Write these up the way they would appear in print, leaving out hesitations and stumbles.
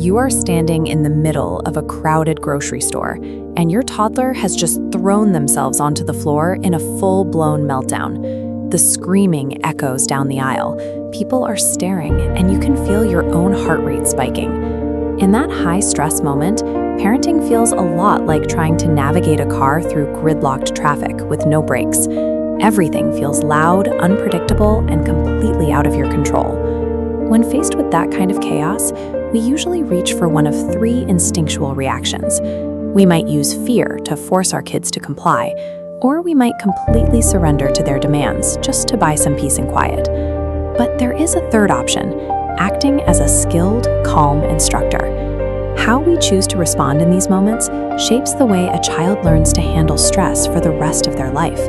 You are standing in the middle of a crowded grocery store, and your toddler has just thrown themselves onto the floor in a full-blown meltdown. The screaming echoes down the aisle. People are staring, and you can feel your own heart rate spiking. In that high-stress moment, parenting feels a lot like trying to navigate a car through gridlocked traffic with no brakes. Everything feels loud, unpredictable, and completely out of your control. When faced with that kind of chaos, we usually reach for one of three instinctual reactions. We might use fear to force our kids to comply, or we might completely surrender to their demands just to buy some peace and quiet. But there is a third option, acting as a skilled, calm instructor. How we choose to respond in these moments shapes the way a child learns to handle stress for the rest of their life.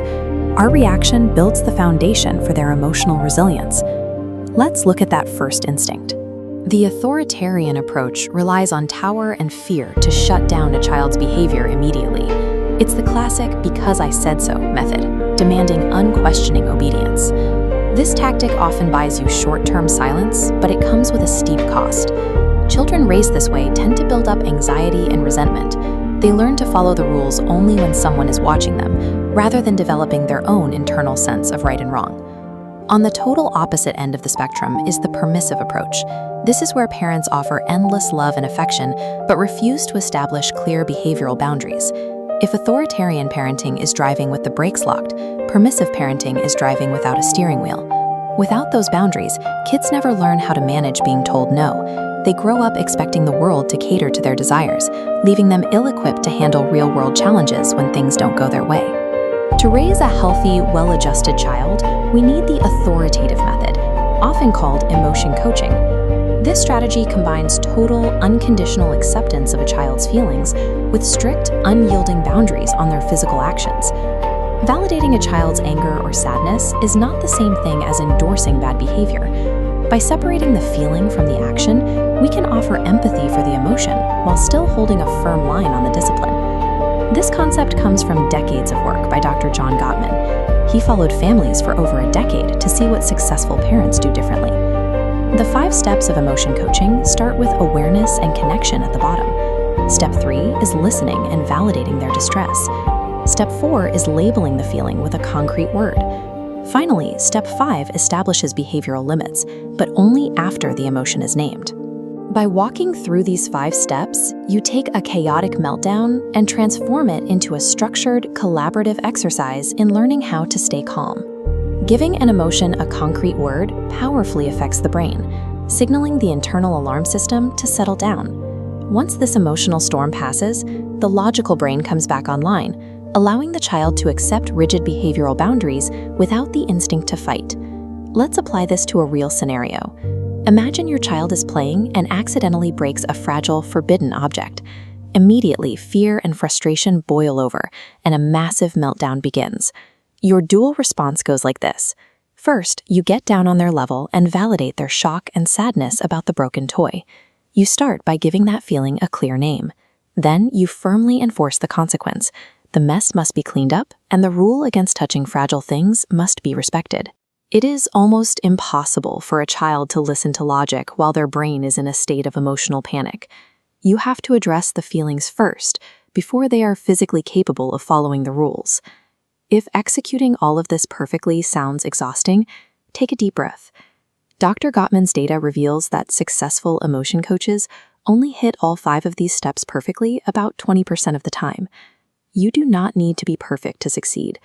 Our reaction builds the foundation for their emotional resilience. Let's look at that first instinct. The authoritarian approach relies on power and fear to shut down a child's behavior immediately. It's the classic "because I said so" method, demanding unquestioning obedience. This tactic often buys you short-term silence, but it comes with a steep cost. Children raised this way tend to build up anxiety and resentment. They learn to follow the rules only when someone is watching them, rather than developing their own internal sense of right and wrong. On the total opposite end of the spectrum is the permissive approach. This is where parents offer endless love and affection, but refuse to establish clear behavioral boundaries. If authoritarian parenting is driving with the brakes locked, permissive parenting is driving without a steering wheel. Without those boundaries, kids never learn how to manage being told no. They grow up expecting the world to cater to their desires, leaving them ill-equipped to handle real-world challenges when things don't go their way. To raise a healthy, well-adjusted child, we need the authoritative method, often called emotion coaching. This strategy combines total, unconditional acceptance of a child's feelings with strict, unyielding boundaries on their physical actions. Validating a child's anger or sadness is not the same thing as endorsing bad behavior. By separating the feeling from the action, we can offer empathy for the emotion while still holding a firm line on the discipline. This concept comes from decades of work by Dr. John Gottman. He followed families for over a decade to see what successful parents do differently. The 5 steps of emotion coaching start with awareness and connection at the bottom. Step 3 is listening and validating their distress. Step 4 is labeling the feeling with a concrete word. Finally, Step 5 establishes behavioral limits, but only after the emotion is named. By walking through these 5 steps, you take a chaotic meltdown and transform it into a structured, collaborative exercise in learning how to stay calm. Giving an emotion a concrete word powerfully affects the brain, signaling the internal alarm system to settle down. Once this emotional storm passes, the logical brain comes back online, allowing the child to accept rigid behavioral boundaries without the instinct to fight. Let's apply this to a real scenario. Imagine your child is playing and accidentally breaks a fragile, forbidden object. Immediately, fear and frustration boil over, and a massive meltdown begins. Your dual response goes like this. First, you get down on their level and validate their shock and sadness about the broken toy. You start by giving that feeling a clear name. Then, you firmly enforce the consequence. The mess must be cleaned up, and the rule against touching fragile things must be respected. It is almost impossible for a child to listen to logic while their brain is in a state of emotional panic. You have to address the feelings first, before they are physically capable of following the rules. If executing all of this perfectly sounds exhausting, take a deep breath. Dr. Gottman's data reveals that successful emotion coaches only hit all 5 of these steps perfectly about 20% of the time. You do not need to be perfect to succeed.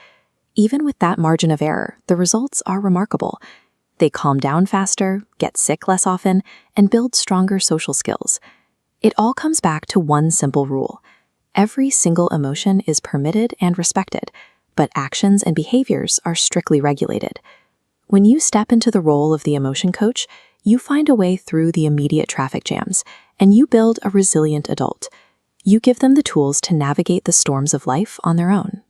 Even with that margin of error, the results are remarkable. They calm down faster, get sick less often, and build stronger social skills. It all comes back to one simple rule. Every single emotion is permitted and respected, but actions and behaviors are strictly regulated. When you step into the role of the emotion coach, you find a way through the immediate traffic jams, and you build a resilient adult. You give them the tools to navigate the storms of life on their own.